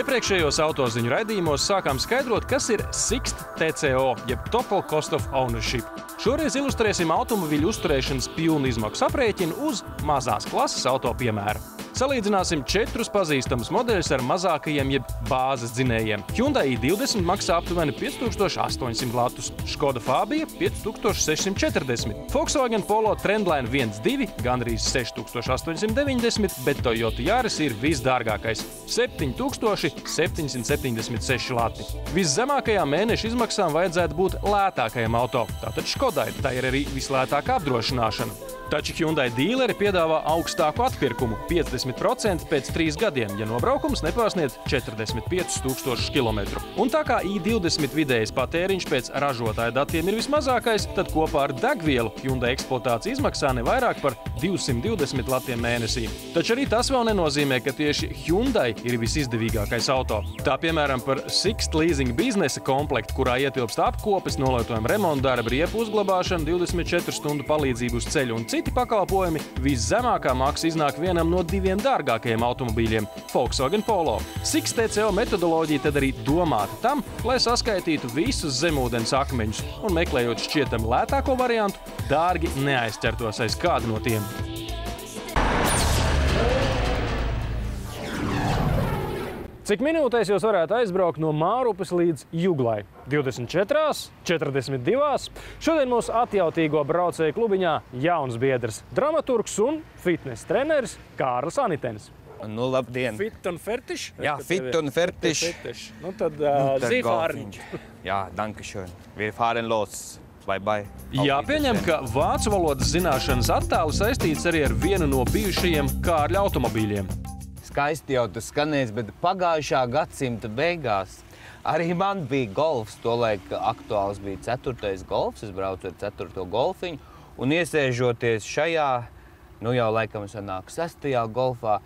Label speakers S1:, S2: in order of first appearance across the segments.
S1: Iepriekšējos autoziņu raidījumos sākām skaidrot, kas ir Sixt TCO, jeb Total Cost of Ownership. Šoreiz ilustrēsim automobiļu uzturēšanas pilnu izmaksu aprēķinu uz mazās klases auto piemēru. Salīdzināsim 4 pazīstamus modeļus ar mazākajiem jeb bāzes dzinējiem. Hyundai i20 maksā aptuveni 5800 latus, Škoda Fabia 5640, Volkswagen Polo Trendline 1.2 gandrīz 6890, bet Toyota Yaris ir visdārgākais – 7776 lati. Viszemākajām mēneša izmaksām vajadzētu būt lētākajam auto, tātad Škodai, tā ir arī vislētākā apdrošināšana. Taču Hyundai dīleri piedāvā augstāku atpirkumu – 50% pēc 3 gadiem, ja nobraukums nepārsniedz 45 000 kilometru. Un tā kā i20 vidējais patēriņš pēc ražotāja datiem ir vismazākais, tad kopā ar degvielu Hyundai eksploatācija izmaksā ne vairāk par 220 latiem mēnesī. Taču arī tas vēl nenozīmē, ka tieši Hyundai ir visizdevīgākais auto. Tā piemēram par Sixt leasing biznesa komplektu, kurā ietilpst apkopes, nolietojuma remonta darbi, riepu uzglabāšana, 24 stundu palīdzību uz ceļu un citi pakalpojumi, viszemākā maksa iznāk vienam no 2 dārgākajiem automobīļiem – Volkswagen Polo. Sixt TCO metodoloģija tad arī domāta tam, lai saskaitītu visus zemūdens akmeņus un meklējot šķietami lētāko variantu, dārgi neaizķertos aiz kādu no tiem. Cik minūtēs jūs varētu aizbraukt no Mārupes līdz Juglai? 24, 42. Šodien mūsu atjautīgo braucēju klubiņā jauns biedrs, dramaturgs un fitnes treneris Kārlis Anitens.
S2: Nu, labdien!
S1: Fit un fertiš?
S2: Jā, fit un fertiš.
S1: Nu tad Sie fahren.
S2: Jā, danke schön. Wir fahren los. Bye bye.
S1: Jāpieņem, ka vācu valodas zināšanas attāli saistīts arī ar vienu no bijušajiem Kārļa automobīļiem.
S2: Skaisti jau tas skanēs, bet pagājušā gadsimta beigās arī man bija golfs. Tolaik aktuāls bija 4. golfs, es braucu ar 4. golfiņu, un iesēžoties šajā, nu jau laikam sanāk 6. golfā,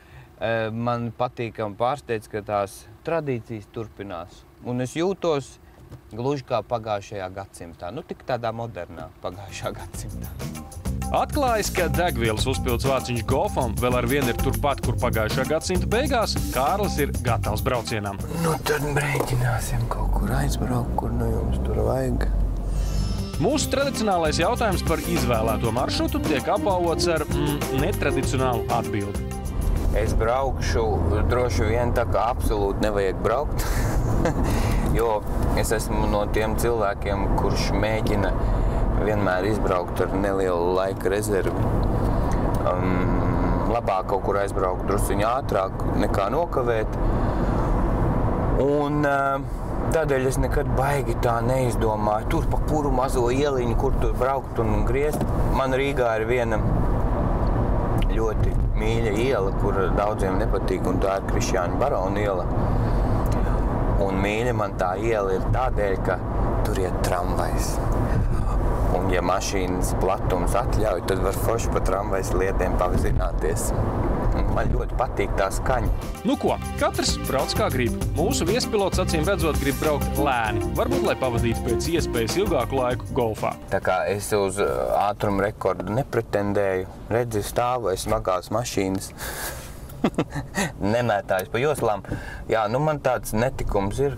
S2: man patīkam pārsteidz, ka tās tradīcijas turpinās. Un es jūtos gluži kā pagājušajā gadsimtā, nu tik tādā modernā pagājušā gadsimtā.
S1: Atklājas, ka degvielas uzpildes vāciņš golfam vēl ar vienu ir turpat, kur pagājušā gadsimta beigās, Kārlis ir gatavs braucienām.
S2: Nu tad brēķināsim kaut kur aizbraukt, kur nu jums tur vajag.
S1: Mūsu tradicionālais jautājums par izvēlēto maršrutu tiek apbalvots ar netradicionālu atbildi.
S2: Es braukšu droši vien tā, ka absolūti nevajag braukt, jo es esmu no tiem cilvēkiem, kurš mēģina vienmēr izbraukt ar nelielu laika rezervi. Labāk kaut kur aizbraukt drusciņu ātrāk nekā nokavēt. Un tādēļ es nekad baigi tā neizdomāju. Tur pa kuru mazo ieliņu, kur tur braukt un griezt. Man Rīgā ir viena ļoti mīļa iela, kur daudziem nepatīk, un tā ir Krišjāņa Barona iela. Un mīļa man tā iela ir tādēļ, ka tur iet tramvajs. Un ja mašīnas platums atļauj, tad var forši pa tramvajas lietiem pavizināties. Man ļoti patīk tā skaņa.
S1: Nu ko, katrs brauc kā grib. Mūsu viespilots acīm redzot grib braukt lēni. Varbūt, lai pavadītu pēc iespējas ilgāku laiku golfā.
S2: Tā kā es uz ātrumu rekordu nepretendēju, redzi stāvu, es smagās mašīnas nemētājos pa joslām. Jā, nu man tāds netikums ir.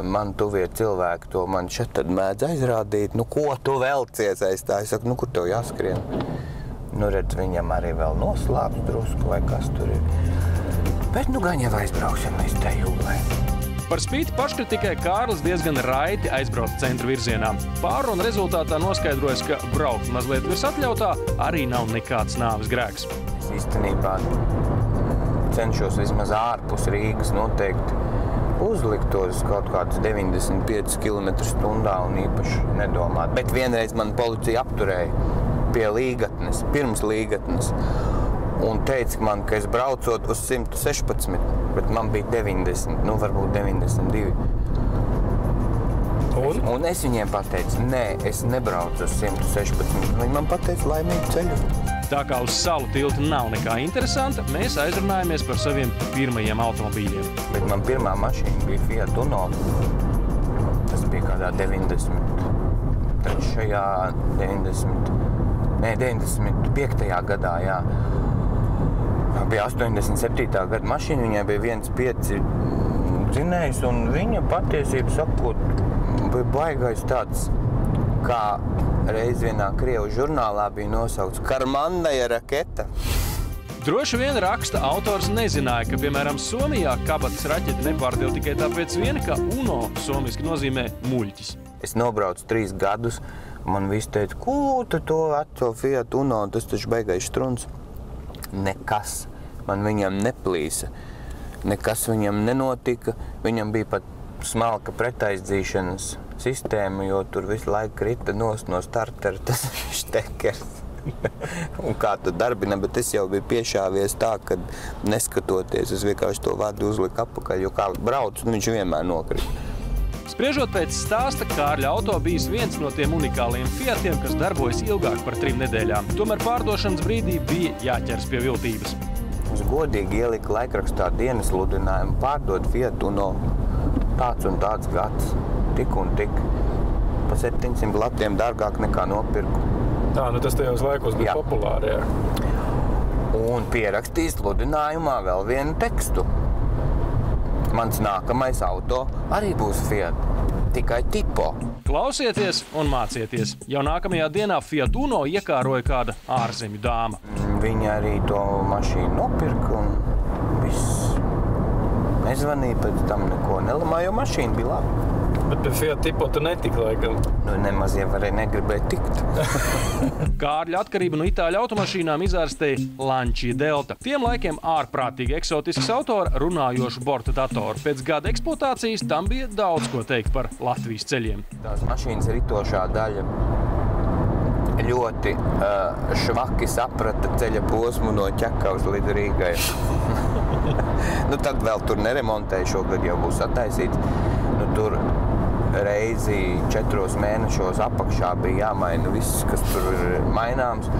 S2: Man tuvie cilvēki to man šeit tad mēdz aizrādīt. Nu, ko tu velcies aiz tā? Es saku, nu, kur tev jāskrien? Nu, redz, viņam arī vēl noslāps drusku, vai kas tur ir. Bet, nu, gan jau aizbrauksim līdz te Juglai.
S1: Par spīti paškritikai Kārlis diezgan raiti aizbrauc centra virzienā. Pārruna rezultātā noskaidrojas, ka braukt mazliet virs atļautā arī nav nekāds nāves grēks.
S2: Es īstenībā cenšos vismaz ārpus Rīgas noteikti uzlikt tos kaut kādus 95 km/h un īpaši nedomāt. Bet vienreiz man policija apturēja pie Līgatnes, pirms Līgatnes, un teica man, ka es braucot uz 116, bet man bija 90, nu varbūt 92. Un es viņiem pateicu, nē, es nebraucu uz 116. Viņi man pateica laimīgu ceļu.
S1: Tā kā uz salu tilta nav nekā interesanta, mēs aizrunājamies par saviem pirmajiem automobīļiem.
S2: Bet man pirmā mašīna bija Fiat Uno. Tas bija kādā 95. gadā, jā. bija 87. gada mašīna, viņai bija 1.5 dzinējs, un viņa patiesību sakot, bija baigais tāds, kā reiz vienā Krievu žurnālā bija nosaukts Karmandaja raketa.
S1: Droši vien raksta autors nezināja, ka, piemēram, Somijā kabatas raķeti nepārdeva tikai tāpēc vien, ka UNO somiski nozīmē muļķis.
S2: Es nobraucu 3 gadus, man visi teica, ko tu to veco Fiat Uno, tas taču baigais štruns. Nekas man viņam neplīsa, nekas viņam nenotika, viņam bija pat smalka pretaizdzīšanas sistēma, jo tur visu laiku krita no startera tas štekers. Un kā tu darbina, bet es jau biju piešāvies tā, ka neskatoties, es vienkārši to vadu uzliku apakaļ, jo kā braucu, viņš vienmēr nokrita.
S1: Spriežot pēc stāsta, Kārļa auto bijis viens no tiem unikāliem Fiatiem, kas darbojas ilgāk par 3 nedēļām. Tomēr pārdošanas brīdī bija jāķers pie viltības.
S2: Es godīgi ieliku laikrakstā dienas sludinājumu pārdot Fiat Uno tāds un tāds gads, tik un tik. Pa 700 latiem dārgāk nekā nopirku.
S3: Tā, nu tas tajos laikos bija populāri, jā.
S2: Un pierakstīju sludinājumā vēl vienu tekstu. Mans nākamais auto arī būs Fiat, tikai tipo.
S1: Klausieties un mācieties. Jau nākamajā dienā Fiat Uno iekāroja kāda ārzemju dāma.
S2: Viņa arī to mašīnu nopirka un viss. Nezvanīja pēc tam neko nelamā, jo mašīna bija laba.
S3: Bet pie Fiat tipo tu netiki, laikam.
S2: Nu, nemaz jau varēja negribēt tikt.
S1: Kārļa atkarība no itāļu automašīnām izārstēja Lancia Delta. Tiem laikiem ārprātīgi eksotisks auto ar runājošu borta datoru. Pēc gada eksploatācijas tam bija daudz ko teikt par Latvijas ceļiem.
S2: Tās mašīnas ritošā daļa ļoti švaki saprata ceļa posmu no Ķekavas līdz Rīgai. Nu, tad vēl tur neremontēja, šogad jau būs attaisīts. Nu, tur reizi 4 mēnešos apakšā bija jāmaina viss, kas tur ir maināms.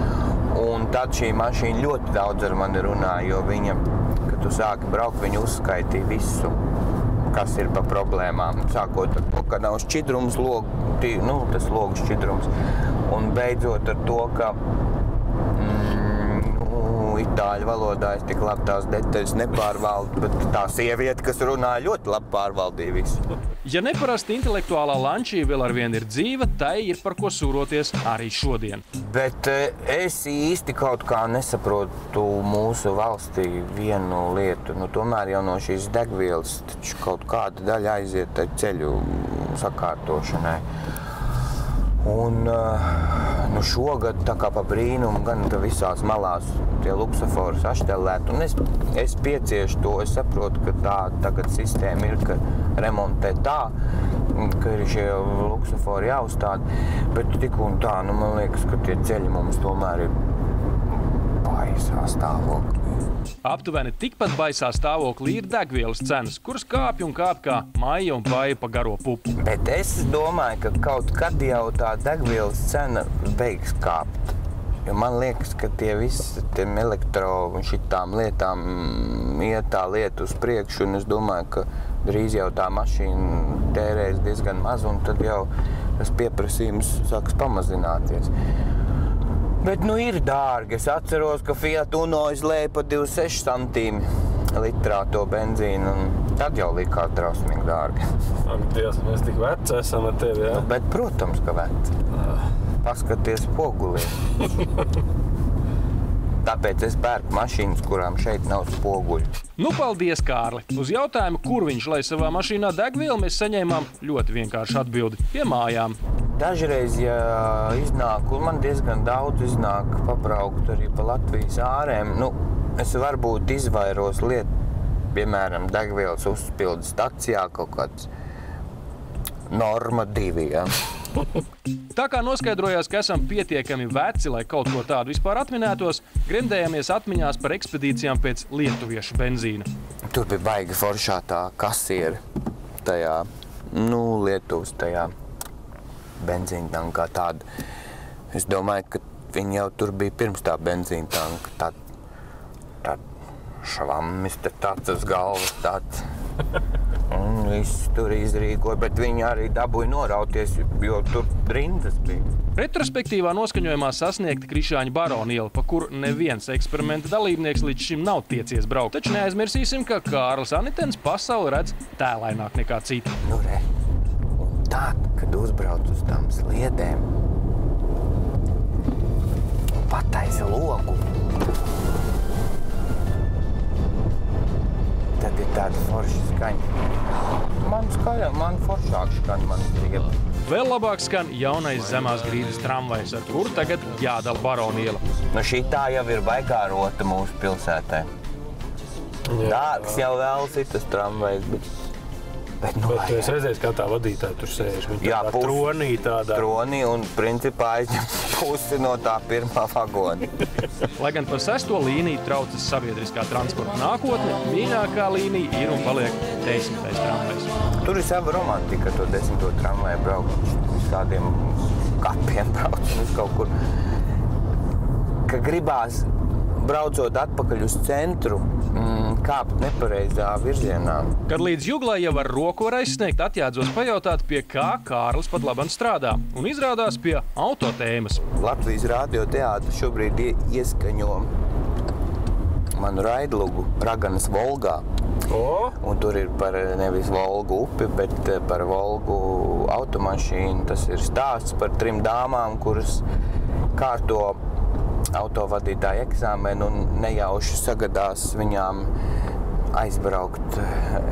S2: Un tad šī mašīna ļoti daudz ar mani runāja, jo viņa, kad tu sāki braukt, viņa uzskaitīja visu, kas ir pa problēmām. Sākot ar to, ka nav šķidrums, tas logu šķidrums. Un beidzot ar to, ka itāļu valodā es tik labi tās detaļas nepārvaldu, bet tā sieviete, kas runāja, ļoti labi pārvaldīja visu.
S1: Ja neparasti intelektuālā Lancia vēl arvien ir dzīva, tai ir par ko sūroties arī šodien.
S2: Bet es īsti kaut kā nesaprotu mūsu valstī vienu lietu. Nu, tomēr jau no šīs degvielas taču kaut kāda daļa aiziet ceļu sakārtošanai. Un nu šogad tā kā pa brīnumu gan visās malās tie luksofori saštelēt. Un es pieciešu to, es saprotu, ka tā tagad sistēma ir, ka remontē tā, ka ir šie luksofori jāuzstāda. Bet tik un tā, nu man liekas, ka tie ceļi mums tomēr ir baisā stāvoklī.
S1: Aptuveni tikpat baisā stāvoklī ir degvielas cenas, kuras kāpj un kāp kā maija un paja pa garo pupu.
S2: Bet es domāju, ka kaut kad jau tā degvielas cena beigs kāpt. Jo man liekas, ka tie visi tiem elektro un šitām lietām iet tā lieta uz priekšu, un es domāju, ka drīz jau tā mašīna tērēs diezgan maz, un tad jau tas pieprasījums sāks pamazināties. Bet nu ir dārgi. Es atceros, ka Fiat Uno izlēja pa 26 centīmi litrā to benzīnu, un tad jau likās drausmīgi dārgi.
S3: Ak, Dievs, mēs tik veci esam ar tevi, jā?
S2: Nu, bet, protams, ka veci. Paskaties spogulī. Tāpēc es pērku mašīnas, kurām šeit nav spoguļu.
S1: Nu, paldies, Kārli! Uz jautājumu, kur viņš lai savā mašīnā degvielu, mēs saņēmām ļoti vienkāršu atbildi – pie mājām.
S2: Dažreiz, ja iznāk, un man diezgan daudz iznāk pabraukt arī pa Latvijas ārēm, nu, es varbūt izvairos lietu, piemēram, degvielas uzpildes stacijā kaut kāds Norma 2, ja?
S1: Tā kā noskaidrojās, ka esam pietiekami veci, lai kaut ko tādu vispār atminētos, gremdējamies atmiņās par ekspedīcijām pēc lietuviešu benzīna.
S2: Tur bija baigi foršā tā kasiere tajā, nu, Lietuvas tajā benzīna tankā tāda. Es domāju, ka viņi jau tur bija pirms tā benzīna tanka. Tā švammis, tāds uz galvas, tāds. Un viss tur izrīkoja, bet viņi arī dabūja norauties, jo tur rindas bija.
S1: Retrospektīvā noskaņojumā sasniegta Krišāņa Barona iela, pa kuru neviens eksperimenta dalībnieks līdz šim nav tiecies braukt. Taču neaizmirsīsim, ka Kārlis Anitens pasauli redz tēlaināk nekā citi.
S2: Nu re, un tad, kad uzbrauc uz tām sliedēm, pataisa logu, tad ir tāda forša skaņa. Man foršāk skan man drieba.
S1: Vēl labāk skan jaunais zemās grīdas tramvajs, ar kuru tagad jādala Barona iela.
S2: Nu šitā jau ir baigā rota mūsu pilsētē. Dārgs jau vēl citas tramvajs, bet
S3: Bet tu esi redzējis, kā tā vadītāja tur sēž. Viņa tādā tronī tādā.
S2: Tronī un principā aizņem pusi no tā pirmā vagona.
S1: Lai gan par 6. līniju traucas sabiedriskā transporta nākotne, mīļākā līnija ir un paliek 10. tramvajs.
S2: Tur ir sava romantika, to 10. tramvaju braukt uz kādiem kapiem braukt un uz kaut kur. Ka gribās braucot atpakaļ uz centru, kāpt nepareizā virzienā.
S1: Kad līdz Juglai jau ar roku var aizsniegt, atjēdzos pajautāt, pie kā Kārlis pat labam strādā. Un izrādās pie autotēmas.
S2: Latvijas radioteātris šobrīd ieskaņo manu raidlugu Raganas Volgā. Un tur ir par nevis Volgu upi, bet par Volgu automašīnu. Tas ir stāsts par 3 dāmām, kuras kārto autovadītāju eksāmenu un nejauši sagadās viņām aizbraukt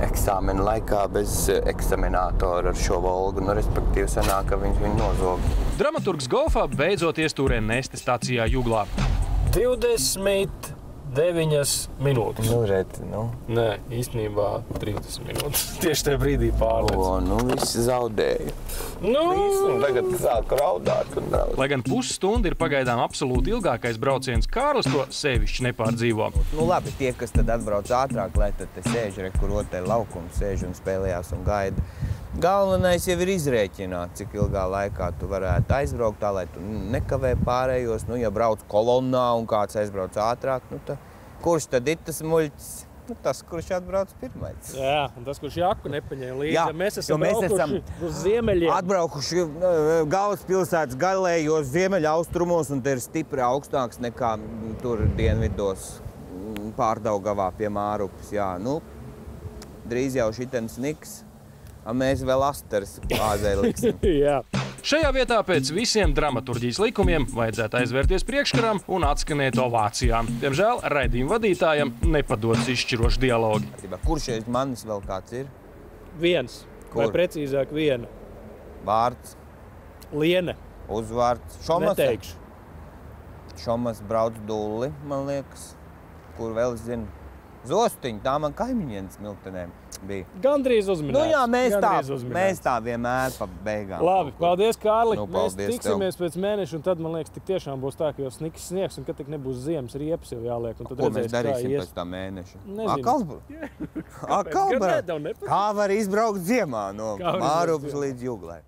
S2: eksāmenu laikā bez eksaminatora ar šo Volgu. Nu, respektīvi sanāk, ka viņu nozog.
S1: Dramaturgs golfā beidzot iestūrē Neste stacijā Juglā.
S3: 29 minūtes.
S2: Nu, redz, nu.
S3: Nē, īstenībā 30 minūtes. Tieši tajā brīdī pārlēc.
S2: Nu, visi zaudēja.
S3: Nu,
S2: tagad sāk raudāt un raudāt.
S1: Lai gan pusstunda ir pagaidām absolūti ilgākais brauciens, Kārlis to sevišķi nepārdzīvo.
S2: Nu labi, tie, kas tad atbrauc ātrāk, lai tad te sēž, kur otē laukums sēž un spēlējās un gaida. Galvenais jau ir izrēķināt, cik ilgā laikā tu varētu aizbraukt tā, lai tu nekavē pārējos. Nu, ja brauc kolonnā un kāds aizbrauc ātrāk, nu tā, kurš tad ir tas muļķis? Nu, tas, kurš atbrauc pirmais.
S3: Jā, un tas, kurš jaku nepaņēma līdzi.
S2: Jā,
S3: mēs esam braukuši uz ziemeļiem.
S2: Atbraukuši galvaspilsētas galējos ziemeļaustrumos, un te ir stipri augstāks nekā tur dienvidos Pārdaugavā pie Mārupes. Jā, nu, drīz jau šitens niks. Mēs vēl asteres āzē liksim.
S3: Jā.
S1: Šajā vietā pēc visiem dramaturģijas likumiem vajadzētu aizvērties priekškaram un atskanēt ovācijām. Diemžēl raidījuma vadītājam nepadodas izšķiroši dialogi.
S2: Kurš aiz manis vēl kāds ir?
S3: Viens. Vai precīzāk viena?
S2: Vārds?
S3: Liene.
S2: Uzvārds? Šomas?
S3: Neteikšu.
S2: Šomas brauc Dulli, man liekas. Kur vēl es zinu? Zostiņa, tā man kaimiņienes Miltenēm bija.
S3: Gandrīz uzminēts.
S2: Nu jā, mēs tā vienmēr pa beigām.
S3: Labi, paldies, Kārli.
S2: Nu,
S3: mēs tiksimies pēc mēneša, un tad, man liekas, tik tiešām būs tā, ka jau sniks sniegs, un kad tik nebūs ziemas riepas jau jāliek. Un tad
S2: ko mēs darīsim pēc tā mēneša?
S3: Nezinu.
S2: Kā var izbraukt ziemā no Mārupas līdz Juglai?